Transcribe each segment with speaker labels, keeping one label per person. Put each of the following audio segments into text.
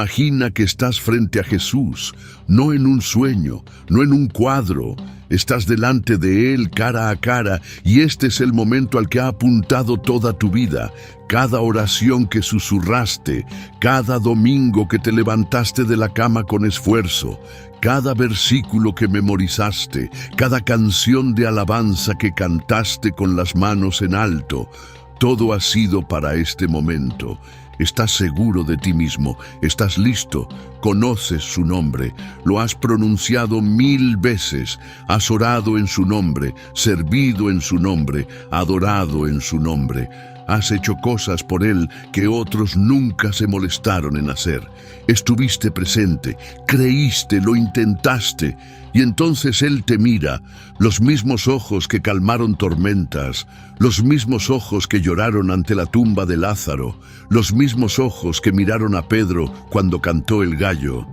Speaker 1: Imagina que estás frente a Jesús, no en un sueño, no en un cuadro. Estás delante de Él cara a cara y este es el momento al que ha apuntado toda tu vida. Cada oración que susurraste, cada domingo que te levantaste de la cama con esfuerzo, cada versículo que memorizaste, cada canción de alabanza que cantaste con las manos en alto, todo ha sido para este momento. Estás seguro de ti mismo, estás listo, conoces su nombre, lo has pronunciado 1000 veces, has orado en su nombre, servido en su nombre, adorado en su nombre. Has hecho cosas por Él que otros nunca se molestaron en hacer. Estuviste presente, creíste, lo intentaste, y entonces Él te mira, los mismos ojos que calmaron tormentas, los mismos ojos que lloraron ante la tumba de Lázaro, los mismos ojos que miraron a Pedro cuando cantó el gallo.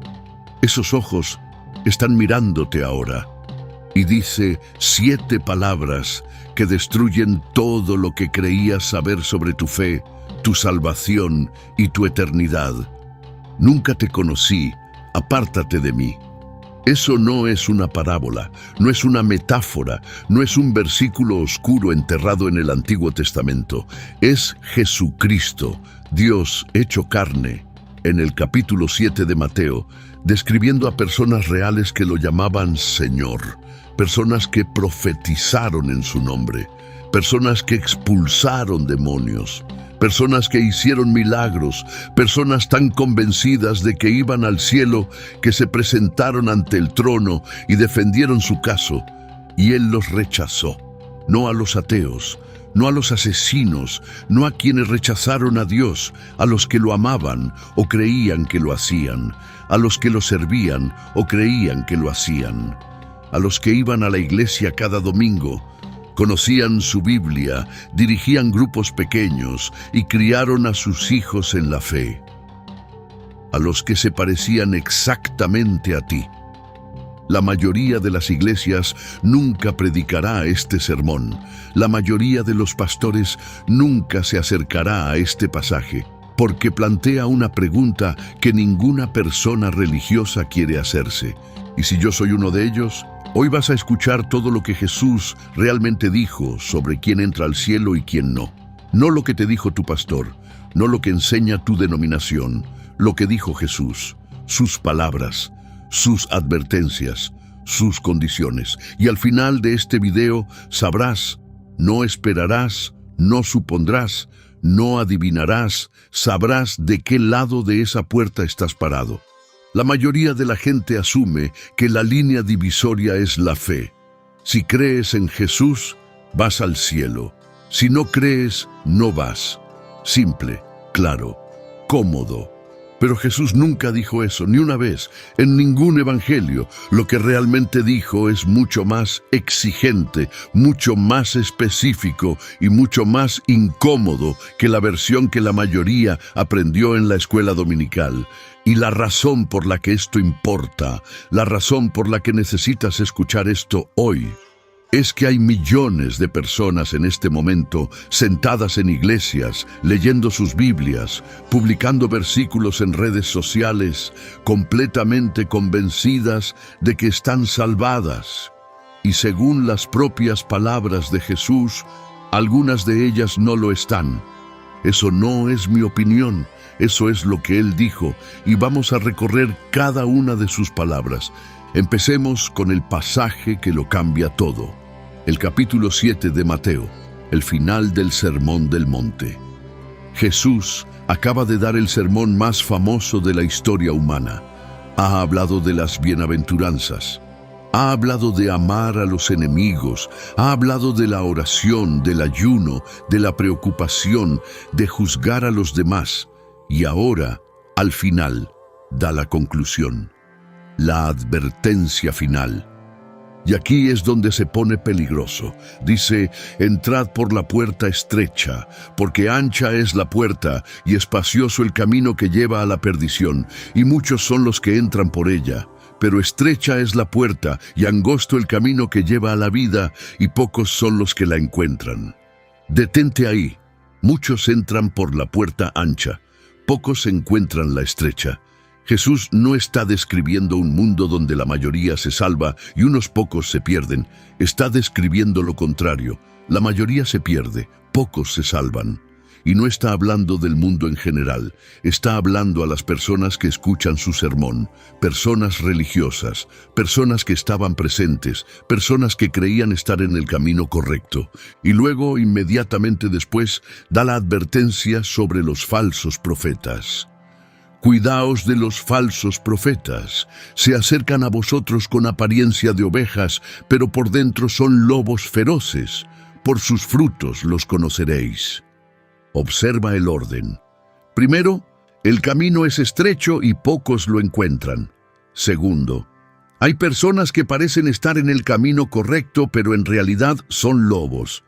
Speaker 1: Esos ojos están mirándote ahora. Y dice 7 palabras que destruyen todo lo que creías saber sobre tu fe, tu salvación y tu eternidad. Nunca te conocí, apártate de mí. Eso no es una parábola, no es una metáfora, no es un versículo oscuro enterrado en el Antiguo Testamento. Es Jesucristo, Dios hecho carne, en el capítulo 7 de Mateo, describiendo a personas reales que lo llamaban Señor, personas que profetizaron en su nombre, personas que expulsaron demonios, personas que hicieron milagros, personas tan convencidas de que iban al cielo que se presentaron ante el trono y defendieron su caso, y Él los rechazó. No a los ateos, no a los asesinos, no a quienes rechazaron a Dios, a los que lo amaban o creían que lo hacían, a los que lo servían o creían que lo hacían, a los que iban a la iglesia cada domingo, conocían su Biblia, dirigían grupos pequeños y criaron a sus hijos en la fe, a los que se parecían exactamente a ti. La mayoría de las iglesias nunca predicará este sermón. La mayoría de los pastores nunca se acercará a este pasaje, porque plantea una pregunta que ninguna persona religiosa quiere hacerse. ¿Y si yo soy uno de ellos? Hoy vas a escuchar todo lo que Jesús realmente dijo sobre quién entra al cielo y quién no. No lo que te dijo tu pastor, no lo que enseña tu denominación, lo que dijo Jesús, sus palabras, sus advertencias, sus condiciones. Y al final de este video sabrás, no esperarás, no supondrás, no adivinarás, sabrás de qué lado de esa puerta estás parado. La mayoría de la gente asume que la línea divisoria es la fe. Si crees en Jesús, vas al cielo. Si no crees, no vas. Simple, claro, cómodo. Pero Jesús nunca dijo eso, ni una vez, en ningún evangelio. Lo que realmente dijo es mucho más exigente, mucho más específico y mucho más incómodo que la versión que la mayoría aprendió en la escuela dominical. Y la razón por la que esto importa, la razón por la que necesitas escuchar esto hoy, es que hay millones de personas en este momento sentadas en iglesias, leyendo sus Biblias, publicando versículos en redes sociales, completamente convencidas de que están salvadas. Y según las propias palabras de Jesús, algunas de ellas no lo están. Eso no es mi opinión, eso es lo que Él dijo, y vamos a recorrer cada una de sus palabras. Empecemos con el pasaje que lo cambia todo. El capítulo 7 de Mateo, el final del Sermón del Monte. Jesús acaba de dar el sermón más famoso de la historia humana. Ha hablado de las bienaventuranzas. Ha hablado de amar a los enemigos. Ha hablado de la oración, del ayuno, de la preocupación, de juzgar a los demás. Y ahora, al final, da la conclusión. La advertencia final. Y aquí es donde se pone peligroso. Dice, entrad por la puerta estrecha, porque ancha es la puerta y espacioso el camino que lleva a la perdición, y muchos son los que entran por ella. Pero estrecha es la puerta y angosto el camino que lleva a la vida, y pocos son los que la encuentran. Detente ahí. Muchos entran por la puerta ancha, pocos encuentran la estrecha. Jesús no está describiendo un mundo donde la mayoría se salva y unos pocos se pierden. Está describiendo lo contrario. La mayoría se pierde, pocos se salvan. Y no está hablando del mundo en general. Está hablando a las personas que escuchan su sermón, personas religiosas, personas que estaban presentes, personas que creían estar en el camino correcto. Y luego, inmediatamente después, da la advertencia sobre los falsos profetas. Cuidaos de los falsos profetas. Se acercan a vosotros con apariencia de ovejas, pero por dentro son lobos feroces. Por sus frutos los conoceréis. Observa el orden. Primero, el camino es estrecho y pocos lo encuentran. Segundo, hay personas que parecen estar en el camino correcto, pero en realidad son lobos.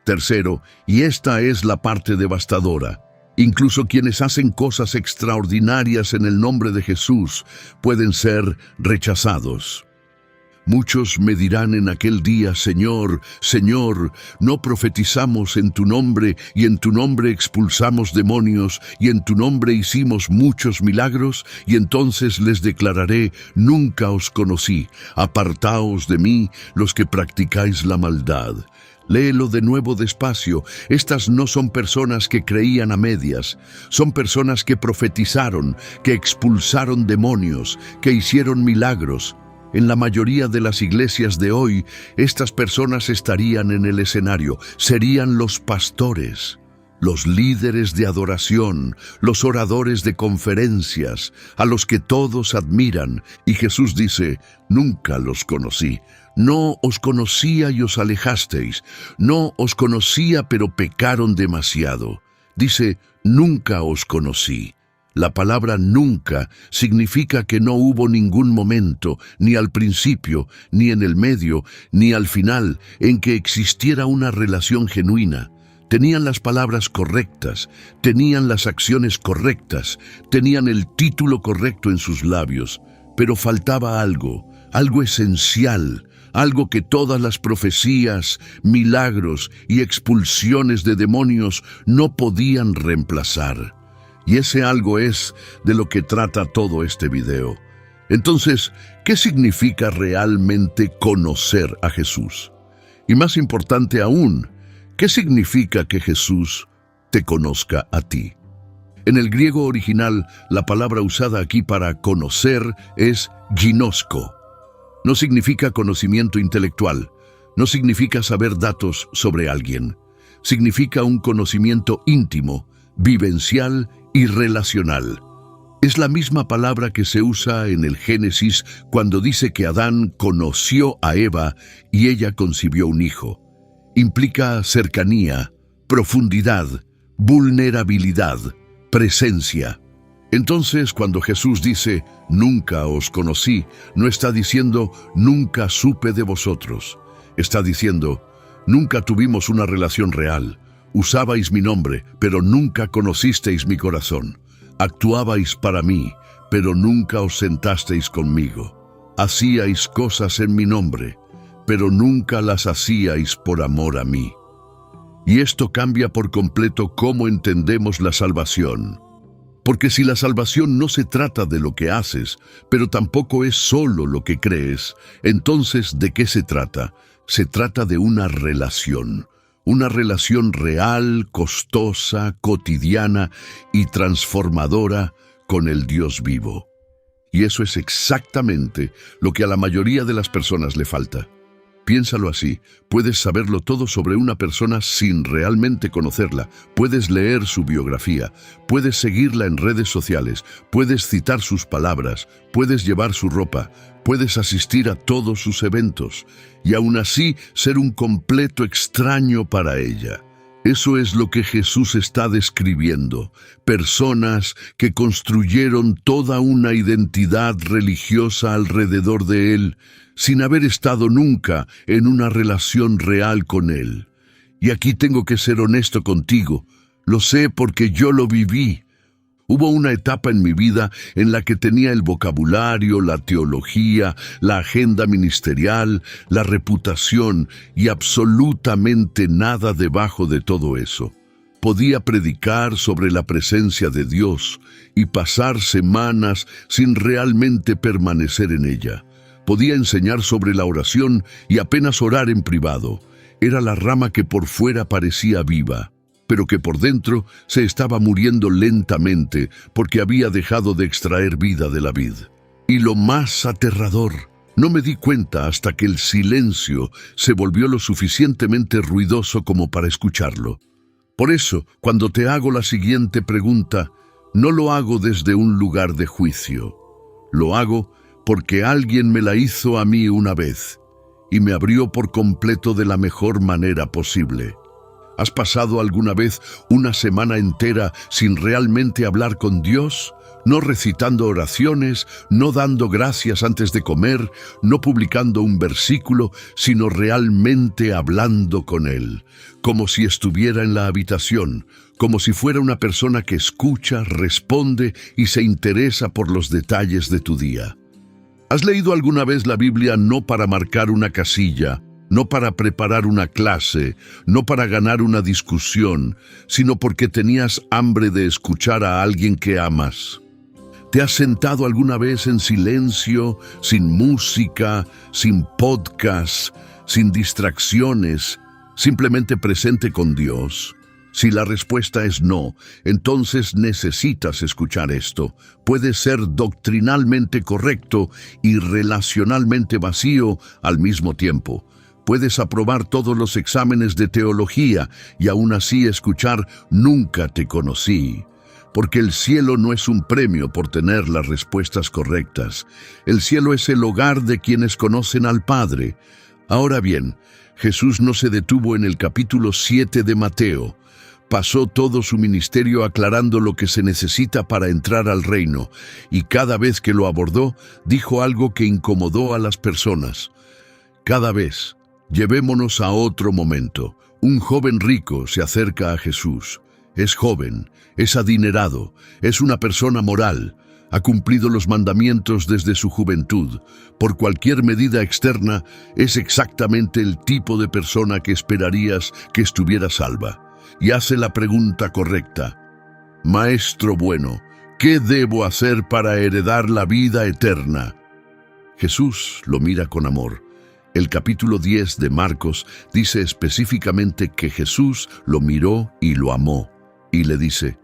Speaker 1: Tercero, y esta es la parte devastadora, incluso quienes hacen cosas extraordinarias en el nombre de Jesús pueden ser rechazados. Muchos me dirán en aquel día: Señor, Señor, ¿no profetizamos en tu nombre y en tu nombre expulsamos demonios y en tu nombre hicimos muchos milagros? Y entonces les declararé: nunca os conocí, apartaos de mí los que practicáis la maldad. Léelo de nuevo despacio. Estas no son personas que creían a medias. Son personas que profetizaron, que expulsaron demonios, que hicieron milagros. En la mayoría de las iglesias de hoy, estas personas estarían en el escenario, serían los pastores, los líderes de adoración, los oradores de conferencias, a los que todos admiran. Y Jesús dice: nunca los conocí. No os conocía y os alejasteis. No os conocía, pero pecaron demasiado. Dice: nunca os conocí. La palabra nunca significa que no hubo ningún momento, ni al principio, ni en el medio, ni al final, en que existiera una relación genuina. Tenían las palabras correctas, tenían las acciones correctas, tenían el título correcto en sus labios, pero faltaba algo, algo esencial, algo que todas las profecías, milagros y expulsiones de demonios no podían reemplazar. Y ese algo es de lo que trata todo este video. Entonces, ¿qué significa realmente conocer a Jesús? Y más importante aún, ¿qué significa que Jesús te conozca a ti? En el griego original, la palabra usada aquí para conocer es ginosko. No significa conocimiento intelectual, no significa saber datos sobre alguien. Significa un conocimiento íntimo, vivencial y relacional. Es la misma palabra que se usa en el Génesis cuando dice que Adán conoció a Eva y ella concibió un hijo. Implica cercanía, profundidad, vulnerabilidad, presencia. Entonces, cuando Jesús dice: nunca os conocí, no está diciendo: nunca supe de vosotros. Está diciendo: nunca tuvimos una relación real. Usabais mi nombre, pero nunca conocisteis mi corazón. Actuabais para mí, pero nunca os sentasteis conmigo. Hacíais cosas en mi nombre, pero nunca las hacíais por amor a mí. Y esto cambia por completo cómo entendemos la salvación. Porque si la salvación no se trata de lo que haces, pero tampoco es solo lo que crees, entonces ¿de qué se trata? Se trata de una relación real, costosa, cotidiana y transformadora con el Dios vivo. Y eso es exactamente lo que a la mayoría de las personas le falta. Piénsalo así, puedes saberlo todo sobre una persona sin realmente conocerla, puedes leer su biografía, puedes seguirla en redes sociales, puedes citar sus palabras, puedes llevar su ropa, puedes asistir a todos sus eventos, y aún así ser un completo extraño para ella. Eso es lo que Jesús está describiendo, personas que construyeron toda una identidad religiosa alrededor de Él, sin haber estado nunca en una relación real con Él. Y aquí tengo que ser honesto contigo, lo sé porque yo lo viví. Hubo una etapa en mi vida en la que tenía el vocabulario, la teología, la agenda ministerial, la reputación y absolutamente nada debajo de todo eso. Podía predicar sobre la presencia de Dios y pasar semanas sin realmente permanecer en ella. Podía enseñar sobre la oración y apenas orar en privado. Era la rama que por fuera parecía viva, pero que por dentro se estaba muriendo lentamente porque había dejado de extraer vida de la vid. Y lo más aterrador, no me di cuenta hasta que el silencio se volvió lo suficientemente ruidoso como para escucharlo. Por eso, cuando te hago la siguiente pregunta, no lo hago desde un lugar de juicio. Lo hago porque alguien me la hizo a mí una vez y me abrió por completo de la mejor manera posible. ¿Has pasado alguna vez una semana entera sin realmente hablar con Dios? No recitando oraciones, no dando gracias antes de comer, no publicando un versículo, sino realmente hablando con Él, como si estuviera en la habitación, como si fuera una persona que escucha, responde y se interesa por los detalles de tu día. ¿Has leído alguna vez la Biblia no para marcar una casilla, no para preparar una clase, no para ganar una discusión, sino porque tenías hambre de escuchar a alguien que amas? ¿Te has sentado alguna vez en silencio, sin música, sin podcast, sin distracciones, simplemente presente con Dios? Si la respuesta es no, entonces necesitas escuchar esto. Puede ser doctrinalmente correcto y relacionalmente vacío al mismo tiempo. Puedes aprobar todos los exámenes de teología y aún así escuchar «Nunca te conocí». Porque el cielo no es un premio por tener las respuestas correctas. El cielo es el hogar de quienes conocen al Padre. Ahora bien, Jesús no se detuvo en el capítulo 7 de Mateo. Pasó todo su ministerio aclarando lo que se necesita para entrar al reino, y cada vez que lo abordó, dijo algo que incomodó a las personas. Cada vez, llevémonos a otro momento. Un joven rico se acerca a Jesús. Es joven, es adinerado, es una persona moral, ha cumplido los mandamientos desde su juventud. Por cualquier medida externa, es exactamente el tipo de persona que esperarías que estuviera salva. Y hace la pregunta correcta. Maestro bueno, ¿qué debo hacer para heredar la vida eterna? Jesús lo mira con amor. El capítulo 10 de Marcos dice específicamente que Jesús lo miró y lo amó. Y le dice,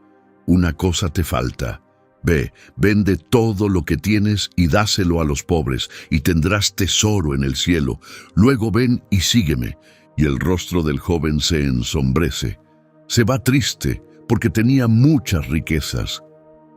Speaker 1: una cosa te falta. Ve, vende todo lo que tienes y dáselo a los pobres, y tendrás tesoro en el cielo. Luego ven y sígueme. Y el rostro del joven se ensombrece. Se va triste, porque tenía muchas riquezas.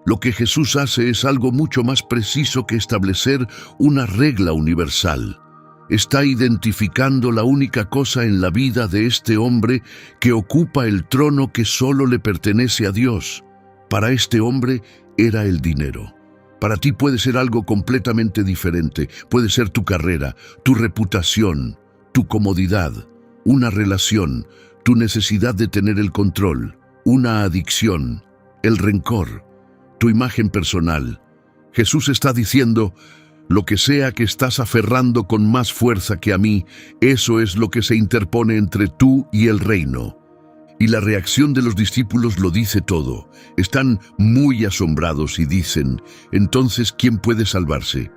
Speaker 1: Lo que Jesús hace es algo mucho más preciso que establecer una regla universal. Está identificando la única cosa en la vida de este hombre que ocupa el trono que solo le pertenece a Dios. Para este hombre era el dinero. Para ti puede ser algo completamente diferente. Puede ser tu carrera, tu reputación, tu comodidad, una relación, tu necesidad de tener el control, una adicción, el rencor, tu imagen personal. Jesús está diciendo, lo que sea que estás aferrando con más fuerza que a mí, eso es lo que se interpone entre tú y el reino. Y la reacción de los discípulos lo dice todo. Están muy asombrados y dicen, entonces, ¿quién puede salvarse?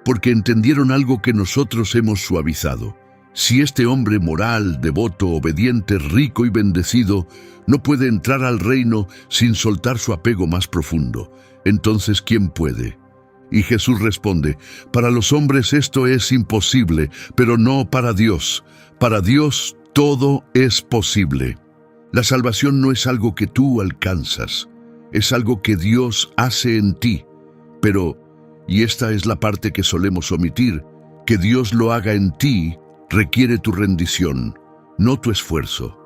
Speaker 1: Porque entendieron algo que nosotros hemos suavizado. Si este hombre moral, devoto, obediente, rico y bendecido, no puede entrar al reino sin soltar su apego más profundo, entonces, ¿quién puede? Y Jesús responde, para los hombres esto es imposible, pero no para Dios. Para Dios todo es posible. La salvación no es algo que tú alcanzas, es algo que Dios hace en ti. Pero, y esta es la parte que solemos omitir, que Dios lo haga en ti requiere tu rendición, no tu esfuerzo,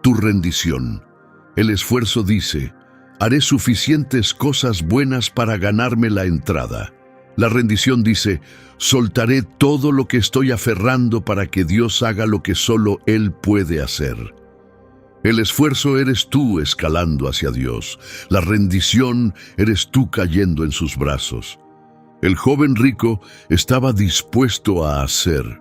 Speaker 1: tu rendición. El esfuerzo dice, haré suficientes cosas buenas para ganarme la entrada. La rendición dice, soltaré todo lo que estoy aferrando para que Dios haga lo que solo Él puede hacer. El esfuerzo eres tú escalando hacia Dios. La rendición eres tú cayendo en sus brazos. El joven rico estaba dispuesto a hacer,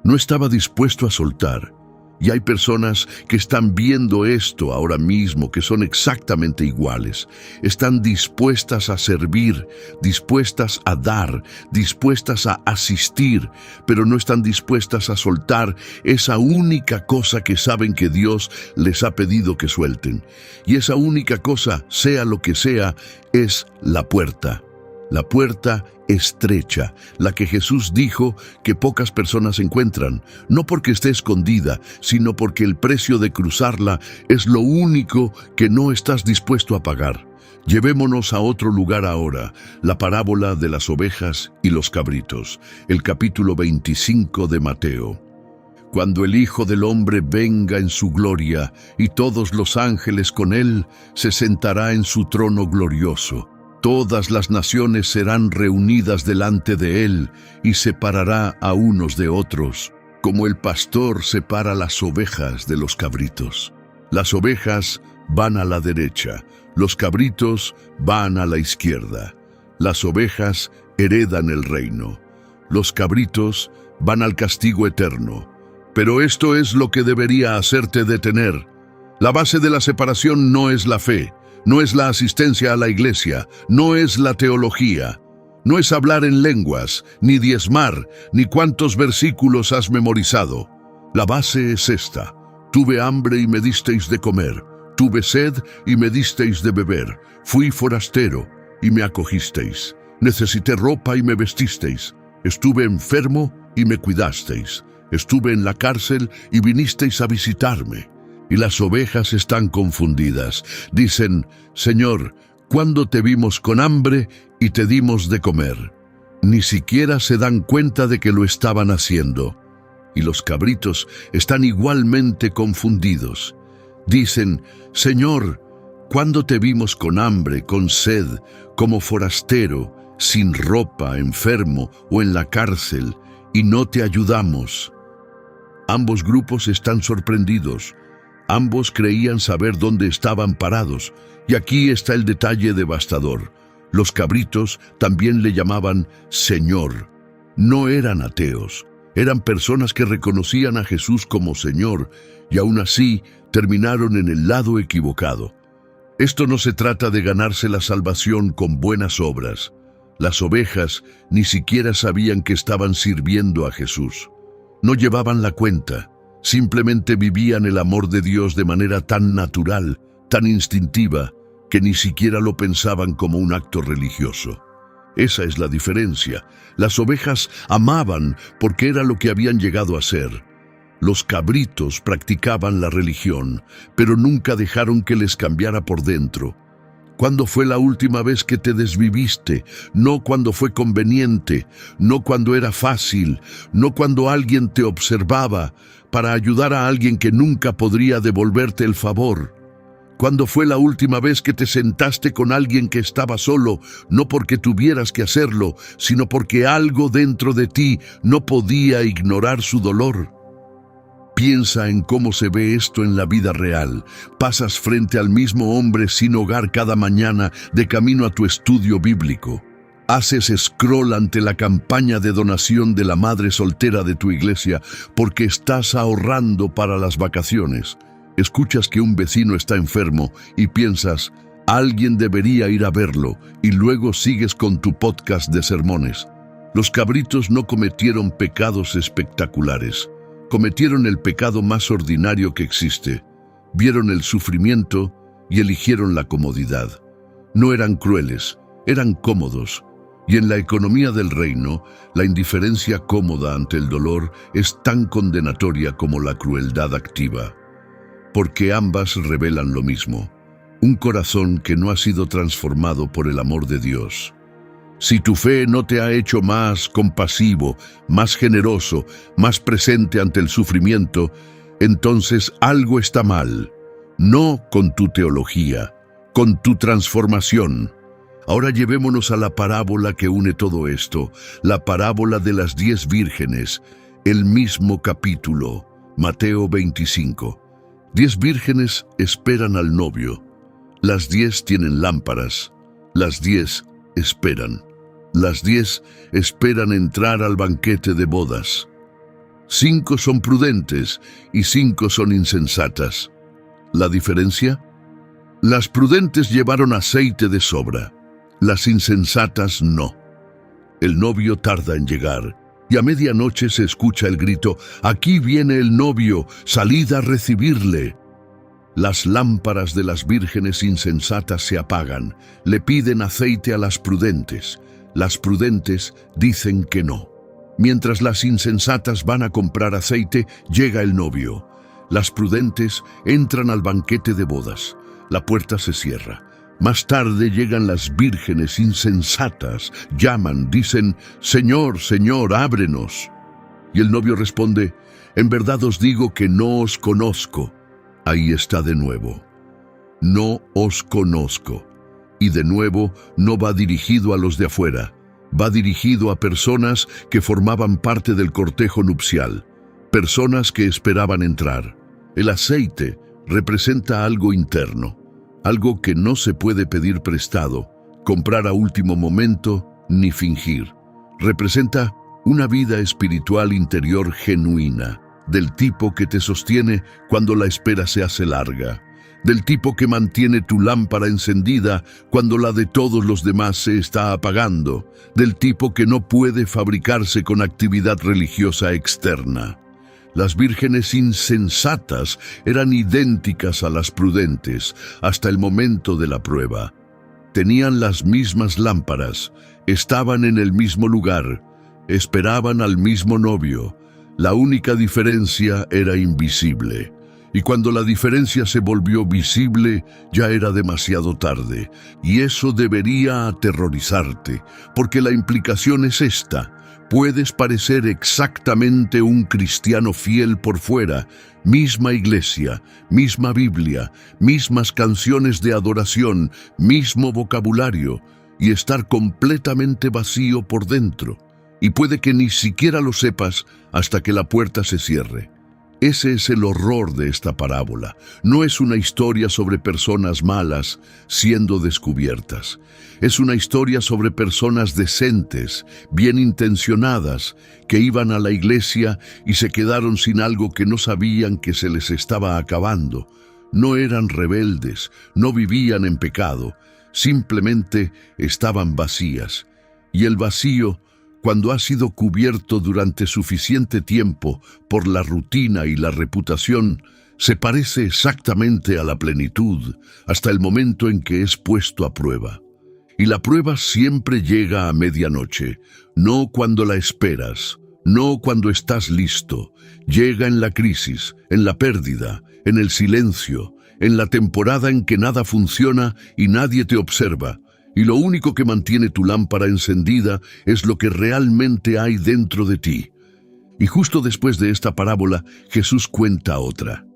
Speaker 1: no estaba dispuesto a soltar. Y hay personas que están viendo esto ahora mismo, que son exactamente iguales. Están dispuestas a servir, dispuestas a dar, dispuestas a asistir, pero no están dispuestas a soltar esa única cosa que saben que Dios les ha pedido que suelten. Y esa única cosa, sea lo que sea, es la puerta. La puerta estrecha, la que Jesús dijo que pocas personas encuentran, no porque esté escondida, sino porque el precio de cruzarla es lo único que no estás dispuesto a pagar. Llevémonos a otro lugar ahora, la parábola de las ovejas y los cabritos, el capítulo 25 de Mateo. Cuando el Hijo del Hombre venga en su gloria y todos los ángeles con él, se sentará en su trono glorioso. Todas las naciones serán reunidas delante de él y separará a unos de otros, como el pastor separa las ovejas de los cabritos. Las ovejas van a la derecha, los cabritos van a la izquierda. Las ovejas heredan el reino, los cabritos van al castigo eterno. Pero esto es lo que debería hacerte detener. La base de la separación no es la fe, no es la asistencia a la iglesia, no es la teología, no es hablar en lenguas, ni diezmar, ni cuántos versículos has memorizado. La base es esta: tuve hambre y me disteis de comer, tuve sed y me disteis de beber, fui forastero y me acogisteis, necesité ropa y me vestisteis, estuve enfermo y me cuidasteis, estuve en la cárcel y vinisteis a visitarme. Y las ovejas están confundidas. Dicen: Señor, ¿cuándo te vimos con hambre y te dimos de comer? Ni siquiera se dan cuenta de que lo estaban haciendo. Y los cabritos están igualmente confundidos. Dicen: Señor, ¿cuándo te vimos con hambre, con sed, como forastero, sin ropa, enfermo o en la cárcel, y no te ayudamos? Ambos grupos están sorprendidos. Ambos creían saber dónde estaban parados, y aquí está el detalle devastador. Los cabritos también le llamaban Señor. No eran ateos, eran personas que reconocían a Jesús como Señor, y aún así terminaron en el lado equivocado. Esto no se trata de ganarse la salvación con buenas obras. Las ovejas ni siquiera sabían que estaban sirviendo a Jesús. No llevaban la cuenta. Simplemente vivían el amor de Dios de manera tan natural, tan instintiva, que ni siquiera lo pensaban como un acto religioso. Esa es la diferencia. Las ovejas amaban porque era lo que habían llegado a ser. Los cabritos practicaban la religión, pero nunca dejaron que les cambiara por dentro. ¿Cuándo fue la última vez que te desviviste? No cuando fue conveniente, no cuando era fácil, no cuando alguien te observaba para ayudar a alguien que nunca podría devolverte el favor. ¿Cuándo fue la última vez que te sentaste con alguien que estaba solo, no porque tuvieras que hacerlo, sino porque algo dentro de ti no podía ignorar su dolor? Piensa en cómo se ve esto en la vida real. Pasas frente al mismo hombre sin hogar cada mañana de camino a tu estudio bíblico. Haces scroll ante la campaña de donación de la madre soltera de tu iglesia porque estás ahorrando para las vacaciones. Escuchas que un vecino está enfermo y piensas: alguien debería ir a verlo, y luego sigues con tu podcast de sermones. Los cabritos no cometieron pecados espectaculares. Cometieron el pecado más ordinario que existe. Vieron el sufrimiento y eligieron la comodidad. No eran crueles, eran cómodos. Y en la economía del reino, la indiferencia cómoda ante el dolor es tan condenatoria como la crueldad activa. Porque ambas revelan lo mismo: un corazón que no ha sido transformado por el amor de Dios. Si tu fe no te ha hecho más compasivo, más generoso, más presente ante el sufrimiento, entonces algo está mal. No con tu teología, con tu transformación. Ahora llevémonos a la parábola que une todo esto, la parábola de las 10 vírgenes, el mismo capítulo, Mateo 25. 10 vírgenes esperan al novio. Las 10 tienen lámparas. Las 10 esperan. Las 10 esperan entrar al banquete de bodas. 5 son prudentes y 5 son insensatas. ¿La diferencia? Las prudentes llevaron aceite de sobra, las insensatas no. El novio tarda en llegar, y a medianoche se escucha el grito: «Aquí viene el novio, salid a recibirle». Las lámparas de las vírgenes insensatas se apagan, le piden aceite a las prudentes. Las prudentes dicen que no. Mientras las insensatas van a comprar aceite, llega el novio. Las prudentes entran al banquete de bodas. La puerta se cierra. Más tarde llegan las vírgenes insensatas, llaman, dicen: «Señor, Señor, ábrenos». Y el novio responde: «En verdad os digo que no os conozco». Ahí está de nuevo: «No os conozco». Y de nuevo no va dirigido a los de afuera, va dirigido a personas que formaban parte del cortejo nupcial, personas que esperaban entrar. El aceite representa algo interno, algo que no se puede pedir prestado, comprar a último momento, ni fingir. Representa una vida espiritual interior genuina, del tipo que te sostiene cuando la espera se hace larga, del tipo que mantiene tu lámpara encendida cuando la de todos los demás se está apagando, del tipo que no puede fabricarse con actividad religiosa externa. Las vírgenes insensatas eran idénticas a las prudentes hasta el momento de la prueba. Tenían las mismas lámparas, estaban en el mismo lugar, esperaban al mismo novio. La única diferencia era invisible. Y cuando la diferencia se volvió visible, ya era demasiado tarde. Y eso debería aterrorizarte, porque la implicación es esta: puedes parecer exactamente un cristiano fiel por fuera, misma iglesia, misma Biblia, mismas canciones de adoración, mismo vocabulario, y estar completamente vacío por dentro. Y puede que ni siquiera lo sepas hasta que la puerta se cierre. Ese es el horror de esta parábola. No es una historia sobre personas malas siendo descubiertas. Es una historia sobre personas decentes, bien intencionadas, que iban a la iglesia y se quedaron sin algo que no sabían que se les estaba acabando. No eran rebeldes, no vivían en pecado, simplemente estaban vacías. Y el vacío, cuando ha sido cubierto durante suficiente tiempo por la rutina y la reputación, se parece exactamente a la plenitud hasta el momento en que es puesto a prueba. Y la prueba siempre llega a medianoche, no cuando la esperas, no cuando estás listo. Llega en la crisis, en la pérdida, en el silencio, en la temporada en que nada funciona y nadie te observa. Y lo único que mantiene tu lámpara encendida es lo que realmente hay dentro de ti. Y justo después de esta parábola, Jesús cuenta otra.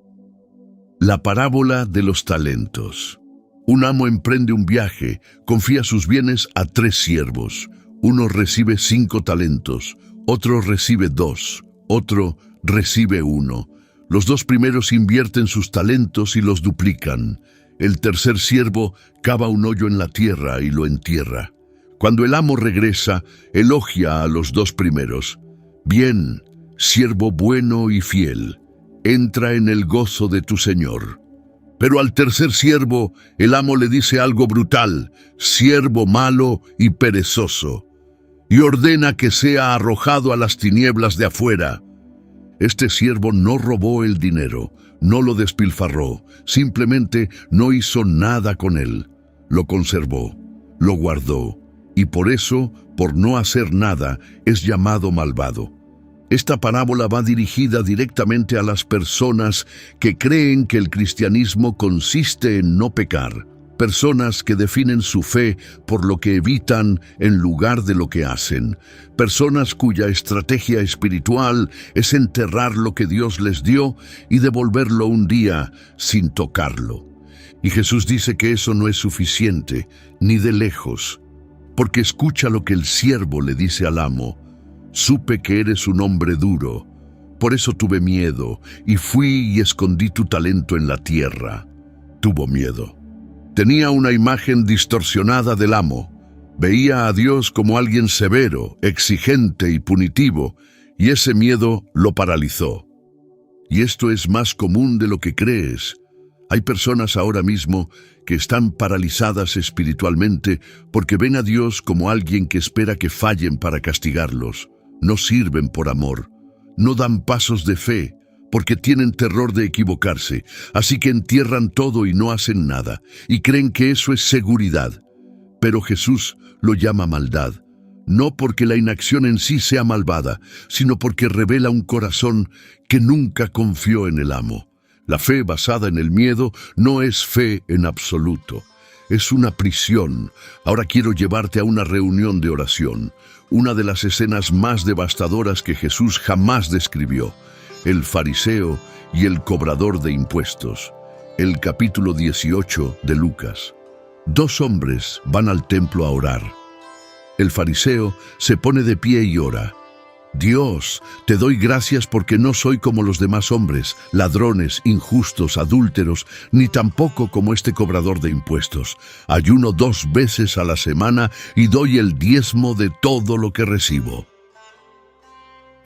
Speaker 1: La parábola de los talentos. Un amo emprende un viaje, confía sus bienes a 3 siervos. Uno recibe 5 talentos, otro recibe 2, otro recibe 1. Los 2 primeros invierten sus talentos y los duplican. El tercer siervo cava un hoyo en la tierra y lo entierra. Cuando el amo regresa, elogia a los 2 primeros. «Bien, siervo bueno y fiel, entra en el gozo de tu señor». Pero al tercer siervo, el amo le dice algo brutal: «Siervo malo y perezoso», y ordena que sea arrojado a las tinieblas de afuera. Este siervo no robó el dinero, no lo despilfarró, simplemente no hizo nada con él. Lo conservó, lo guardó, y por eso, por no hacer nada, es llamado malvado. Esta parábola va dirigida directamente a las personas que creen que el cristianismo consiste en no pecar, personas que definen su fe por lo que evitan en lugar de lo que hacen, personas cuya estrategia espiritual es enterrar lo que Dios les dio y devolverlo un día sin tocarlo. Y Jesús dice que eso no es suficiente, ni de lejos, porque escucha lo que el siervo le dice al amo: «Supe que eres un hombre duro, por eso tuve miedo, y fui y escondí tu talento en la tierra». Tuvo miedo. Tenía una imagen distorsionada del amo. Veía a Dios como alguien severo, exigente y punitivo, y ese miedo lo paralizó. Y esto es más común de lo que crees. Hay personas ahora mismo que están paralizadas espiritualmente porque ven a Dios como alguien que espera que fallen para castigarlos. No sirven por amor. No dan pasos de fe porque tienen terror de equivocarse. Así que entierran todo y no hacen nada. Y creen que eso es seguridad. Pero Jesús lo llama maldad. No porque la inacción en sí sea malvada, sino porque revela un corazón que nunca confió en el amo. La fe basada en el miedo no es fe en absoluto. Es una prisión. Ahora quiero llevarte a una reunión de oración. Una de las escenas más devastadoras que Jesús jamás describió. El fariseo y el cobrador de impuestos. El capítulo 18 de Lucas. Dos hombres van al templo a orar. El fariseo se pone de pie y ora. Dios, te doy gracias porque no soy como los demás hombres, ladrones, injustos, adúlteros, ni tampoco como este cobrador de impuestos. Ayuno 2 veces a la semana y doy el diezmo de todo lo que recibo.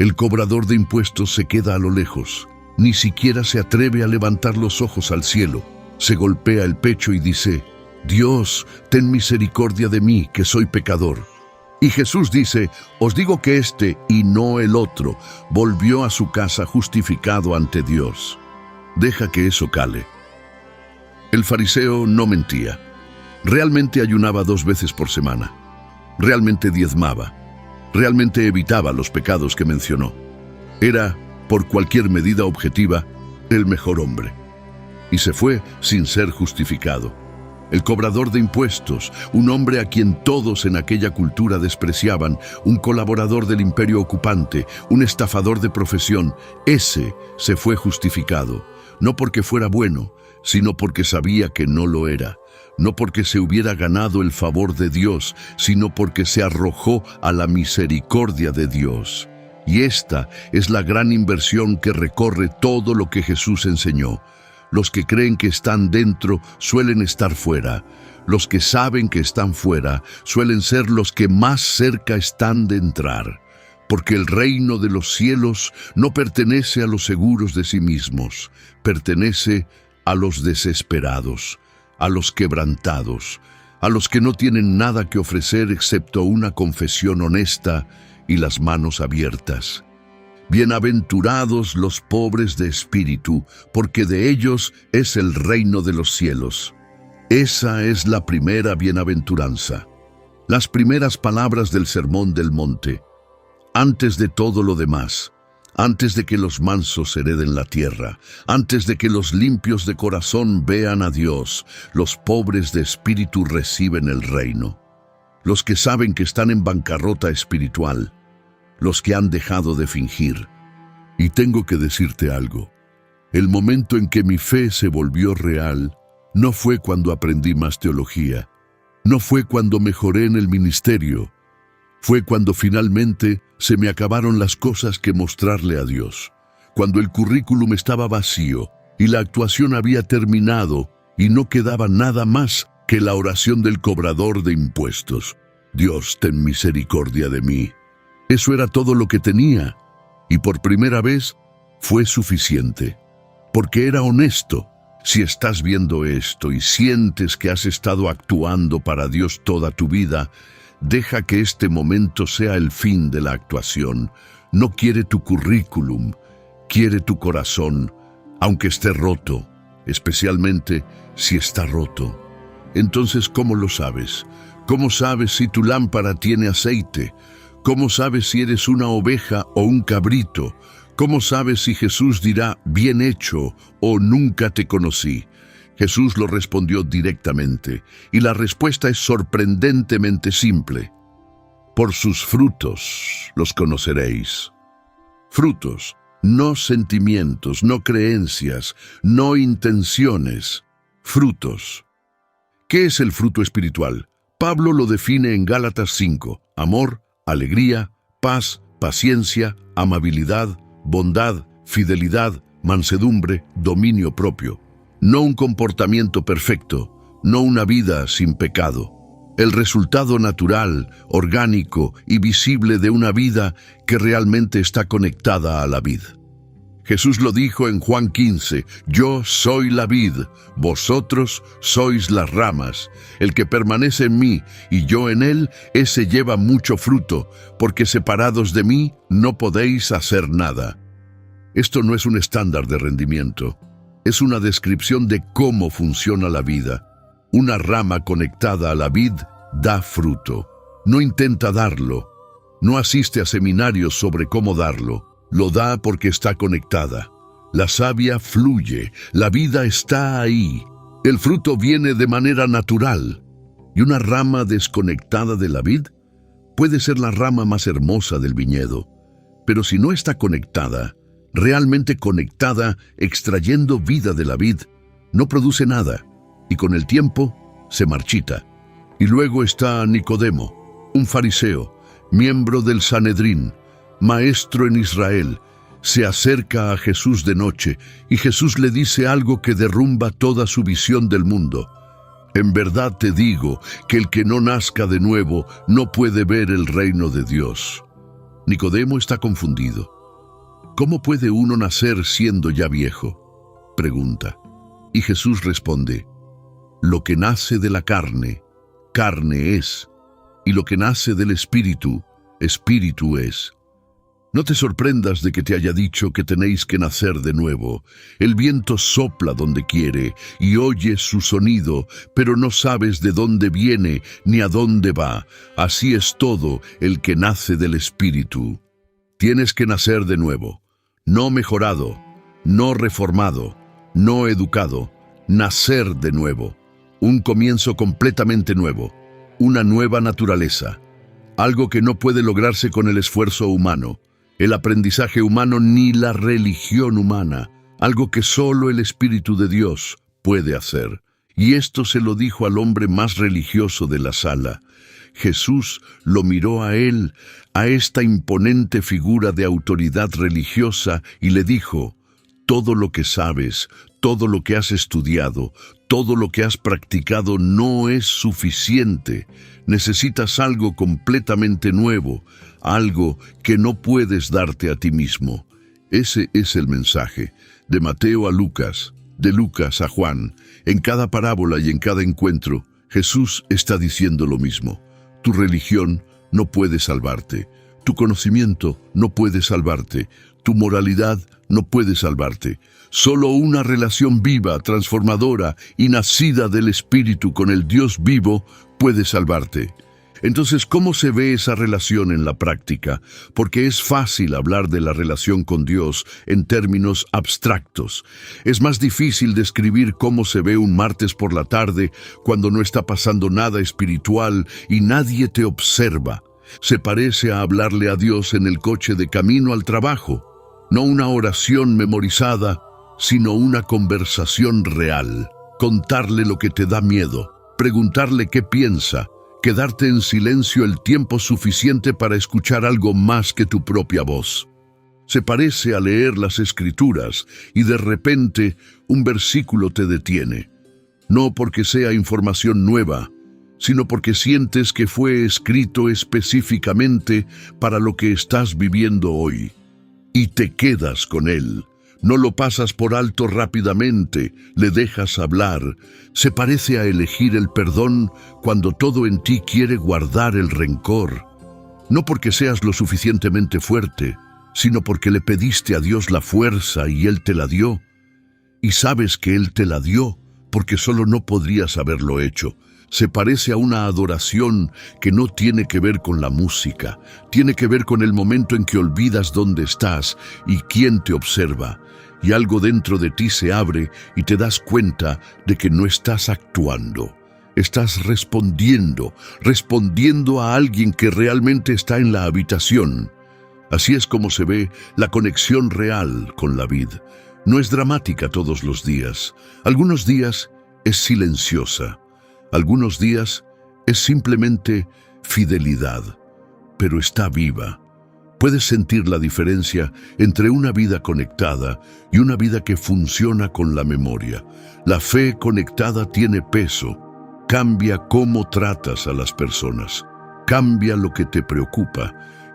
Speaker 1: El cobrador de impuestos se queda a lo lejos. Ni siquiera se atreve a levantar los ojos al cielo. Se golpea el pecho y dice, Dios, ten misericordia de mí, que soy pecador. Y Jesús dice, os digo que este, y no el otro, volvió a su casa justificado ante Dios. Deja que eso cale. El fariseo no mentía. Realmente ayunaba 2 veces por semana. Realmente diezmaba. Realmente evitaba los pecados que mencionó. Era, por cualquier medida objetiva, el mejor hombre. Y se fue sin ser justificado. El cobrador de impuestos, un hombre a quien todos en aquella cultura despreciaban, un colaborador del imperio ocupante, un estafador de profesión, ese se fue justificado, no porque fuera bueno, sino porque sabía que no lo era, no porque se hubiera ganado el favor de Dios, sino porque se arrojó a la misericordia de Dios. Y esta es la gran inversión que recorre todo lo que Jesús enseñó. Los que creen que están dentro suelen estar fuera. Los que saben que están fuera suelen ser los que más cerca están de entrar. Porque el reino de los cielos no pertenece a los seguros de sí mismos, pertenece a los desesperados, a los quebrantados, a los que no tienen nada que ofrecer excepto una confesión honesta y las manos abiertas. Bienaventurados los pobres de espíritu, porque de ellos es el reino de los cielos. Esa es la primera bienaventuranza. Las primeras palabras del Sermón del Monte. Antes de todo lo demás, antes de que los mansos hereden la tierra, antes de que los limpios de corazón vean a Dios, los pobres de espíritu reciben el reino. Los que saben que están en bancarrota espiritual, los que han dejado de fingir. Y tengo que decirte algo. El momento en que mi fe se volvió real no fue cuando aprendí más teología, no fue cuando mejoré en el ministerio, fue cuando finalmente se me acabaron las cosas que mostrarle a Dios, cuando el currículum estaba vacío y la actuación había terminado y no quedaba nada más que la oración del cobrador de impuestos. Dios, ten misericordia de mí. Eso era todo lo que tenía, y por primera vez fue suficiente, porque era honesto. Si estás viendo esto y sientes que has estado actuando para Dios toda tu vida, deja que este momento sea el fin de la actuación. No quiere tu currículum, quiere tu corazón, aunque esté roto, especialmente si está roto. Entonces, ¿cómo lo sabes? ¿Cómo sabes si tu lámpara tiene aceite? ¿Cómo sabes si eres una oveja o un cabrito? ¿Cómo sabes si Jesús dirá, bien hecho, o nunca te conocí? Jesús lo respondió directamente, y la respuesta es sorprendentemente simple. Por sus frutos los conoceréis. Frutos, no sentimientos, no creencias, no intenciones. Frutos. ¿Qué es el fruto espiritual? Pablo lo define en Gálatas 5, amor, alegría, paz, paciencia, amabilidad, bondad, fidelidad, mansedumbre, dominio propio. No un comportamiento perfecto, no una vida sin pecado. el resultado natural, orgánico y visible de una vida que realmente está conectada a la vid. Jesús lo dijo en Juan 15, «Yo soy la vid, vosotros sois las ramas. El que permanece en mí y yo en él, ese lleva mucho fruto, porque separados de mí no podéis hacer nada». Esto no es un estándar de rendimiento, es una descripción de cómo funciona la vida. Una rama conectada a la vid da fruto. No intenta darlo, no asiste a seminarios sobre cómo darlo. Lo da porque está conectada. La savia fluye, la vida está ahí. El fruto viene de manera natural. Y una rama desconectada de la vid puede ser la rama más hermosa del viñedo. Pero si no está conectada, realmente conectada, extrayendo vida de la vid, no produce nada. Y con el tiempo se marchita. Y luego está Nicodemo, un fariseo, miembro del Sanedrín, maestro en Israel. Se acerca a Jesús de noche y Jesús le dice algo que derrumba toda su visión del mundo. «En verdad te digo que el que no nazca de nuevo no puede ver el reino de Dios». Nicodemo está confundido. «¿Cómo puede uno nacer siendo ya viejo?», pregunta. Y Jesús responde, «Lo que nace de la carne, carne es, y lo que nace del espíritu, espíritu es». No te sorprendas de que te haya dicho que tenéis que nacer de nuevo. El viento sopla donde quiere y oyes su sonido, pero no sabes de dónde viene ni a dónde va. Así es todo el que nace del Espíritu. Tienes que nacer de nuevo, no mejorado, no reformado, no educado, nacer de nuevo. Un comienzo completamente nuevo, una nueva naturaleza, algo que no puede lograrse con el esfuerzo humano, el aprendizaje humano ni la religión humana, algo que solo el Espíritu de Dios puede hacer. Y esto se lo dijo al hombre más religioso de la sala. Jesús lo miró a él, a esta imponente figura de autoridad religiosa, y le dijo, «Todo lo que sabes, todo lo que has estudiado, todo lo que has practicado no es suficiente. Necesitas algo completamente nuevo, algo que no puedes darte a ti mismo». Ese es el mensaje, de Mateo a Lucas, de Lucas a Juan. En cada parábola y en cada encuentro, Jesús está diciendo lo mismo. Tu religión no puede salvarte, tu conocimiento no puede salvarte, tu moralidad no puede salvarte. Solo una relación viva, transformadora y nacida del Espíritu con el Dios vivo puede salvarte. Entonces, ¿cómo se ve esa relación en la práctica? Porque es fácil hablar de la relación con Dios en términos abstractos. Es más difícil describir cómo se ve un martes por la tarde cuando no está pasando nada espiritual y nadie te observa. Se parece a hablarle a Dios en el coche de camino al trabajo. No una oración memorizada, sino una conversación real. Contarle lo que te da miedo, preguntarle qué piensa, quedarte en silencio el tiempo suficiente para escuchar algo más que tu propia voz. Se parece a leer las Escrituras y de repente un versículo te detiene. No porque sea información nueva, sino porque sientes que fue escrito específicamente para lo que estás viviendo hoy. Y te quedas con él. No lo pasas por alto rápidamente, le dejas hablar. Se parece a elegir el perdón cuando todo en ti quiere guardar el rencor. No porque seas lo suficientemente fuerte, sino porque le pediste a Dios la fuerza y Él te la dio. Y sabes que Él te la dio porque solo no podrías haberlo hecho. Se parece a una adoración que no tiene que ver con la música, tiene que ver con el momento en que olvidas dónde estás y quién te observa. Y algo dentro de ti se abre y te das cuenta de que no estás actuando. Estás respondiendo a alguien que realmente está en la habitación. Así es como se ve la conexión real con la vid. No es dramática todos los días. Algunos días es silenciosa. Algunos días es simplemente fidelidad, pero está viva. Puedes sentir la diferencia entre una vida conectada y una vida que funciona con la memoria. La fe conectada tiene peso. cambia cómo tratas a las personas, cambia lo que te preocupa,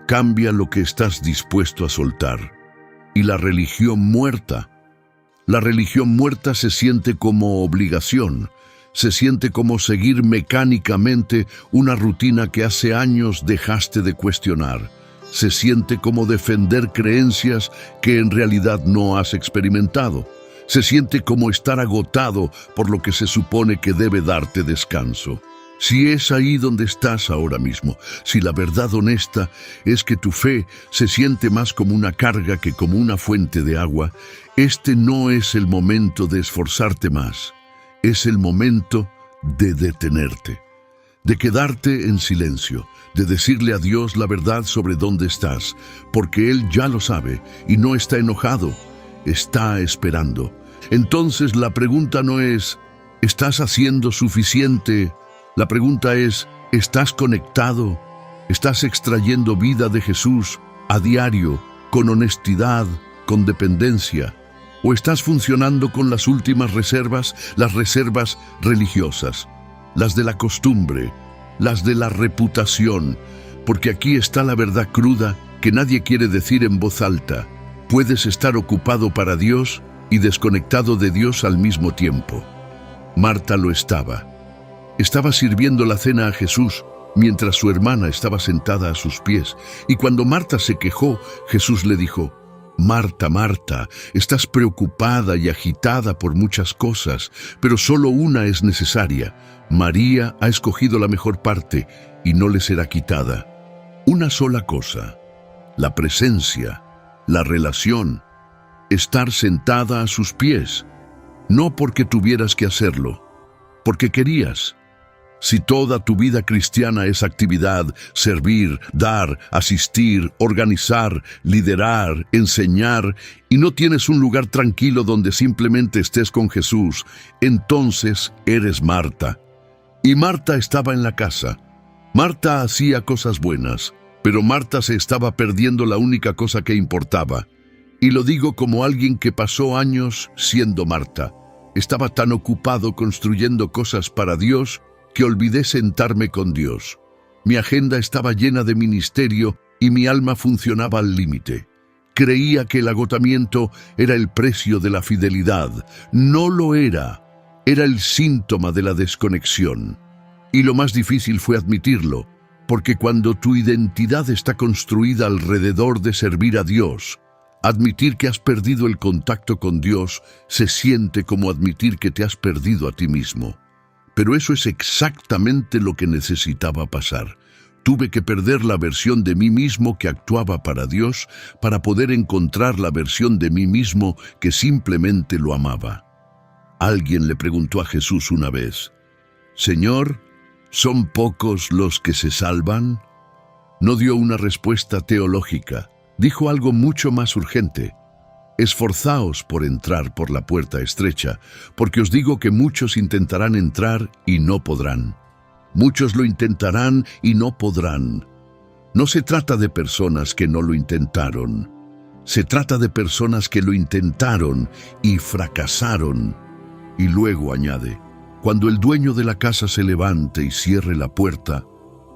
Speaker 1: cambia lo que estás dispuesto a soltar. Y la religión muerta se siente como obligación, se siente como seguir mecánicamente una rutina que hace años dejaste de cuestionar. Se siente como defender creencias que en realidad no has experimentado. Se siente como estar agotado por lo que se supone que debe darte descanso. Si es ahí donde estás ahora mismo, si la verdad honesta es que tu fe se siente más como una carga que como una fuente de agua, este no es el momento de esforzarte más. Es el momento de detenerte, de quedarte en silencio, de decirle a Dios la verdad sobre dónde estás, porque Él ya lo sabe y no está enojado, está esperando. Entonces la pregunta no es, ¿estás haciendo suficiente? La pregunta es, ¿estás conectado? ¿Estás extrayendo vida de Jesús a diario, con honestidad, con dependencia? ¿O estás funcionando con las últimas reservas, las reservas religiosas, las de la costumbre, las de la reputación? Porque aquí está la verdad cruda que nadie quiere decir en voz alta. Puedes estar ocupado para Dios y desconectado de Dios al mismo tiempo. Marta lo estaba. Estaba sirviendo la cena a Jesús mientras su hermana estaba sentada a sus pies. Y cuando Marta se quejó, Jesús le dijo, Marta, Marta, estás preocupada y agitada por muchas cosas, pero solo una es necesaria. María ha escogido la mejor parte y no le será quitada. Una sola cosa, la presencia, la relación, estar sentada a sus pies, no porque tuvieras que hacerlo, porque querías. Si toda tu vida cristiana es actividad, servir, dar, asistir, organizar, liderar, enseñar, y no tienes un lugar tranquilo donde simplemente estés con Jesús, entonces eres Marta. Y Marta estaba en la casa. Marta hacía cosas buenas, pero Marta se estaba perdiendo la única cosa que importaba. Y lo digo como alguien que pasó años siendo Marta. Estaba tan ocupado construyendo cosas para Dios que olvidé sentarme con Dios. Mi agenda estaba llena de ministerio y mi alma funcionaba al límite. Creía que el agotamiento era el precio de la fidelidad. No lo era. Era el síntoma de la desconexión. Y lo más difícil fue admitirlo, porque cuando tu identidad está construida alrededor de servir a Dios, admitir que has perdido el contacto con Dios se siente como admitir que te has perdido a ti mismo. Pero eso es exactamente lo que necesitaba pasar. Tuve que perder la versión de mí mismo que actuaba para Dios para poder encontrar la versión de mí mismo que simplemente lo amaba. Alguien le preguntó a Jesús una vez, «Señor, ¿son pocos los que se salvan?» No dio una respuesta teológica. Dijo algo mucho más urgente. Esforzaos por entrar por la puerta estrecha, porque os digo que muchos intentarán entrar y no podrán. Muchos lo intentarán y no podrán. No se trata de personas que no lo intentaron. Se trata de personas que lo intentaron y fracasaron. Y luego añade, cuando el dueño de la casa se levante y cierre la puerta,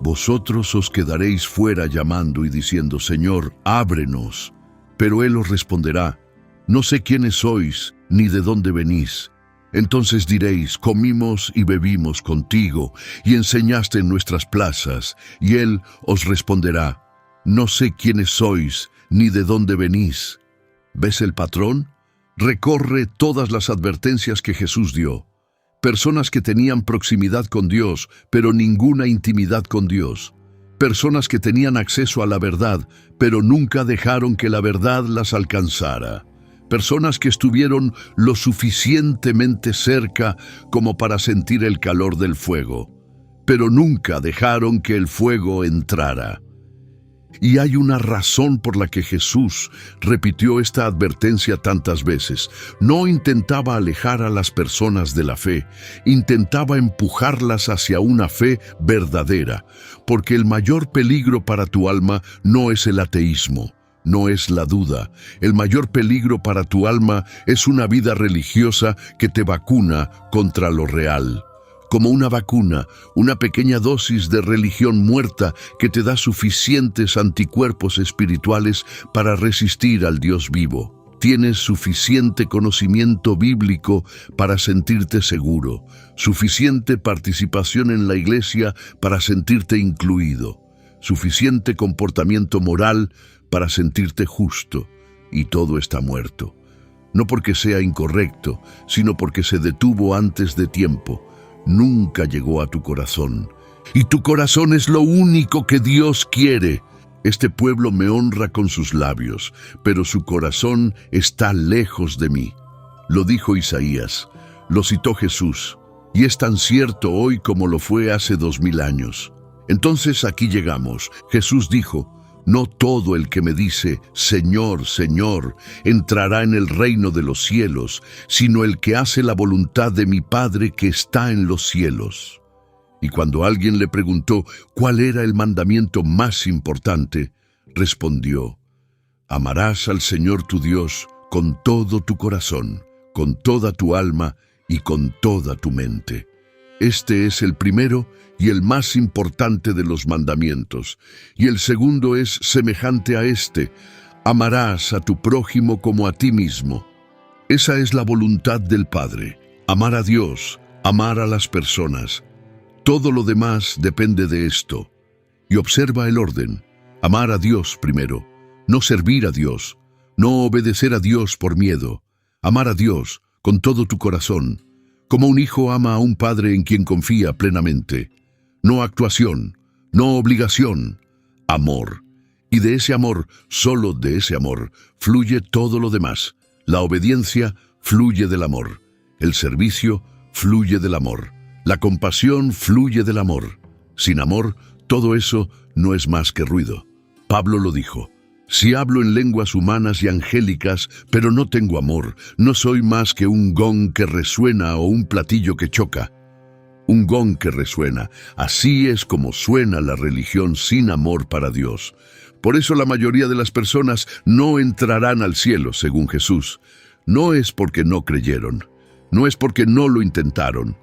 Speaker 1: vosotros os quedaréis fuera llamando y diciendo, Señor, ábrenos. Pero Él os responderá, no sé quiénes sois, ni de dónde venís. Entonces diréis, comimos y bebimos contigo, y enseñaste en nuestras plazas. Y Él os responderá, no sé quiénes sois, ni de dónde venís. ¿Ves el patrón? Recorre todas las advertencias que Jesús dio. Personas que tenían proximidad con Dios, pero ninguna intimidad con Dios. Personas que tenían acceso a la verdad, pero nunca dejaron que la verdad las alcanzara. Personas que estuvieron lo suficientemente cerca como para sentir el calor del fuego, pero nunca dejaron que el fuego entrara. Y hay una razón por la que Jesús repitió esta advertencia tantas veces. No intentaba alejar a las personas de la fe, intentaba empujarlas hacia una fe verdadera, porque el mayor peligro para tu alma no es el ateísmo, no es la duda. El mayor peligro para tu alma es una vida religiosa que te vacuna contra lo real, como una vacuna, una pequeña dosis de religión muerta que te da suficientes anticuerpos espirituales para resistir al Dios vivo. Tienes suficiente conocimiento bíblico para sentirte seguro, suficiente participación en la iglesia para sentirte incluido, suficiente comportamiento moral para sentirte justo, y todo está muerto. No porque sea incorrecto, sino porque se detuvo antes de tiempo. Nunca llegó a tu corazón. Y tu corazón es lo único que Dios quiere. Este pueblo me honra con sus labios, pero su corazón está lejos de mí. Lo dijo Isaías, lo citó Jesús, y es tan cierto hoy como lo fue hace 2000 años. Entonces aquí llegamos. Jesús dijo, no todo el que me dice, Señor, Señor, entrará en el reino de los cielos, sino el que hace la voluntad de mi Padre que está en los cielos. Y cuando alguien le preguntó cuál era el mandamiento más importante, respondió, amarás al Señor tu Dios con todo tu corazón, con toda tu alma y con toda tu mente. Este es el primero y el más importante de los mandamientos, y el segundo es semejante a este, amarás a tu prójimo como a ti mismo. Esa es la voluntad del Padre, amar a Dios, amar a las personas. Todo lo demás depende de esto. Y observa el orden. Amar a Dios primero. No servir a Dios. No obedecer a Dios por miedo. Amar a Dios con todo tu corazón. Como un hijo ama a un padre en quien confía plenamente. No actuación. No obligación. Amor. Y de ese amor, solo de ese amor, fluye todo lo demás. La obediencia fluye del amor. El servicio fluye del amor. La compasión fluye del amor. Sin amor, todo eso no es más que ruido. Pablo lo dijo, si hablo en lenguas humanas y angélicas, pero no tengo amor, no soy más que un gong que resuena o un platillo que choca. Un gong que resuena, así es como suena la religión sin amor para Dios. Por eso la mayoría de las personas no entrarán al cielo, según Jesús. No es porque no creyeron, no es porque no lo intentaron.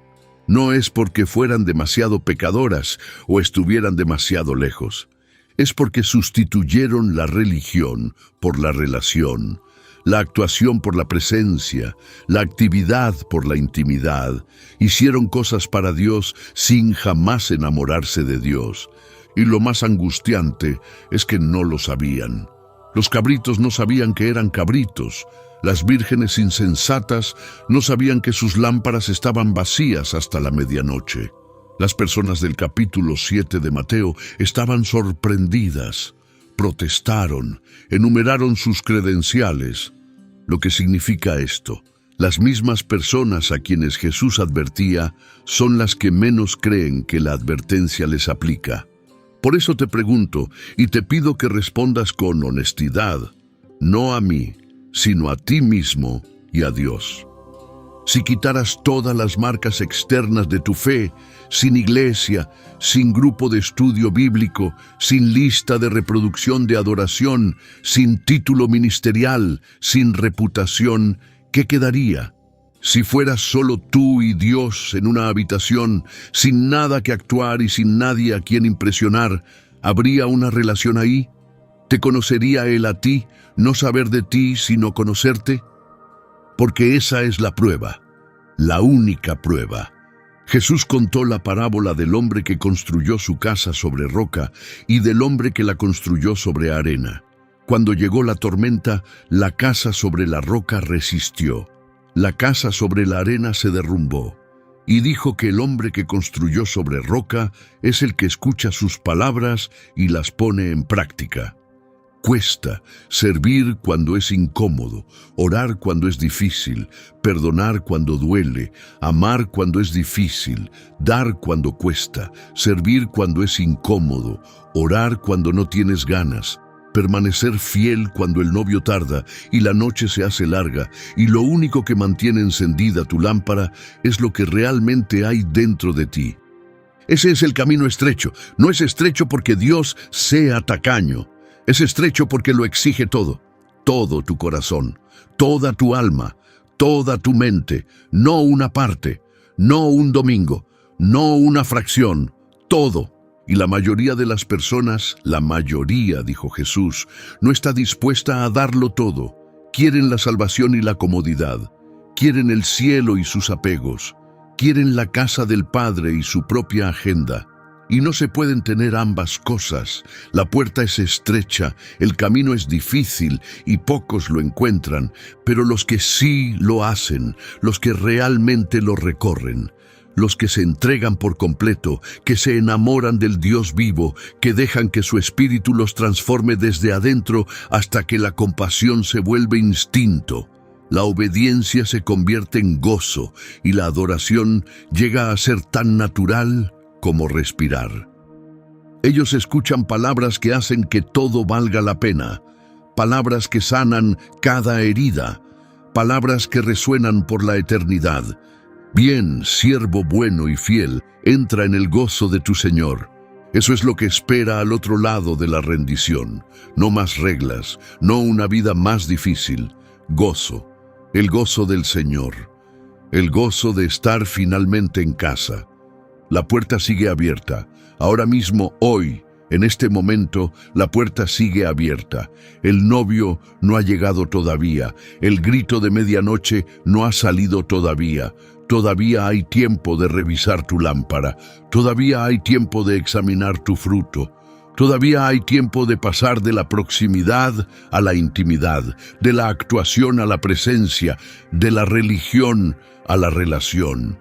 Speaker 1: No es porque fueran demasiado pecadoras o estuvieran demasiado lejos. Es porque sustituyeron la religión por la relación, la actuación por la presencia, la actividad por la intimidad. Hicieron cosas para Dios sin jamás enamorarse de Dios. Y lo más angustiante es que no lo sabían. Los cabritos no sabían que eran cabritos. Las vírgenes insensatas no sabían que sus lámparas estaban vacías hasta la medianoche. Las personas del capítulo 7 de Mateo estaban sorprendidas, protestaron, enumeraron sus credenciales. Lo que significa esto, las mismas personas a quienes Jesús advertía son las que menos creen que la advertencia les aplica. Por eso te pregunto y te pido que respondas con honestidad, no a mí, sino a ti mismo y a Dios. Si quitaras todas las marcas externas de tu fe, sin iglesia, sin grupo de estudio bíblico, sin lista de reproducción de adoración, sin título ministerial, sin reputación, ¿qué quedaría? Si fueras solo tú y Dios en una habitación, sin nada que actuar y sin nadie a quien impresionar, ¿habría una relación ahí? ¿Te conocería Él a ti, no saber de ti sino conocerte? Porque esa es la prueba, la única prueba. Jesús contó la parábola del hombre que construyó su casa sobre roca y del hombre que la construyó sobre arena. Cuando llegó la tormenta, la casa sobre la roca resistió. La casa sobre la arena se derrumbó. Y dijo que el hombre que construyó sobre roca es el que escucha sus palabras y las pone en práctica. Cuesta servir cuando es incómodo, orar cuando es difícil, perdonar cuando duele, amar cuando es difícil, dar cuando cuesta, servir cuando es incómodo, orar cuando no tienes ganas, permanecer fiel cuando el novio tarda y la noche se hace larga y lo único que mantiene encendida tu lámpara es lo que realmente hay dentro de ti. Ese es el camino estrecho. No es estrecho porque Dios sea tacaño. Es estrecho porque lo exige todo, todo tu corazón, toda tu alma, toda tu mente, no una parte, no un domingo, no una fracción, todo. Y la mayoría de las personas, la mayoría, dijo Jesús, no está dispuesta a darlo todo. Quieren la salvación y la comodidad. Quieren el cielo y sus apegos. Quieren la casa del Padre y su propia agenda. Y no se pueden tener ambas cosas. La puerta es estrecha, el camino es difícil y pocos lo encuentran, pero los que sí lo hacen, los que realmente lo recorren, los que se entregan por completo, que se enamoran del Dios vivo, que dejan que su espíritu los transforme desde adentro hasta que la compasión se vuelve instinto. La obediencia se convierte en gozo y la adoración llega a ser tan natural como respirar. Ellos escuchan palabras que hacen que todo valga la pena, palabras que sanan cada herida, palabras que resuenan por la eternidad. Bien, siervo bueno y fiel, entra en el gozo de tu Señor. Eso es lo que espera al otro lado de la rendición. No más reglas, no una vida más difícil. Gozo, el gozo del Señor, el gozo de estar finalmente en casa. La puerta sigue abierta. Ahora mismo, hoy, en este momento, la puerta sigue abierta. El novio no ha llegado todavía. El grito de medianoche no ha salido todavía. Todavía hay tiempo de revisar tu lámpara. Todavía hay tiempo de examinar tu fruto. Todavía hay tiempo de pasar de la proximidad a la intimidad, de la actuación a la presencia, de la religión a la relación.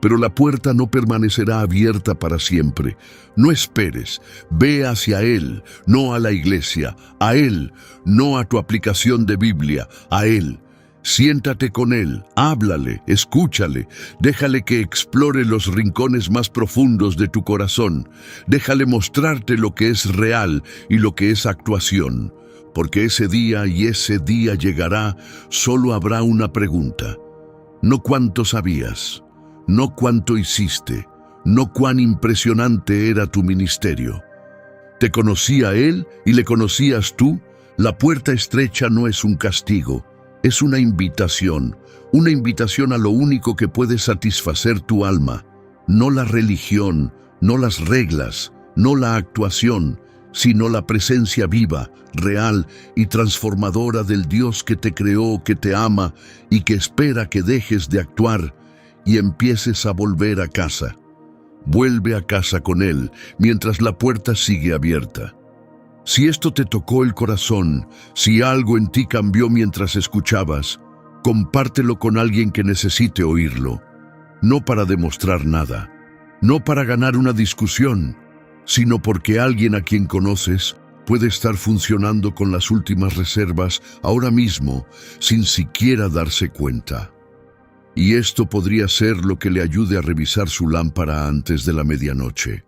Speaker 1: Pero la puerta no permanecerá abierta para siempre. No esperes, ve hacia Él, no a la iglesia, a Él, no a tu aplicación de Biblia, a Él. Siéntate con Él, háblale, escúchale, déjale que explore los rincones más profundos de tu corazón. Déjale mostrarte lo que es real y lo que es actuación. Porque ese día y ese día llegará, solo habrá una pregunta. No cuánto sabías, no cuánto hiciste, no cuán impresionante era tu ministerio. ¿Te conocía Él y le conocías tú? La puerta estrecha no es un castigo. Es una invitación a lo único que puede satisfacer tu alma. No la religión, no las reglas, no la actuación, sino la presencia viva, real y transformadora del Dios que te creó, que te ama y que espera que dejes de actuar y empieces a volver a casa. Vuelve a casa con Él mientras la puerta sigue abierta. Si esto te tocó el corazón, si algo en ti cambió mientras escuchabas, compártelo con alguien que necesite oírlo. No para demostrar nada, no para ganar una discusión, sino porque alguien a quien conoces puede estar funcionando con las últimas reservas ahora mismo, sin siquiera darse cuenta. Y esto podría ser lo que le ayude a revisar su lámpara antes de la medianoche.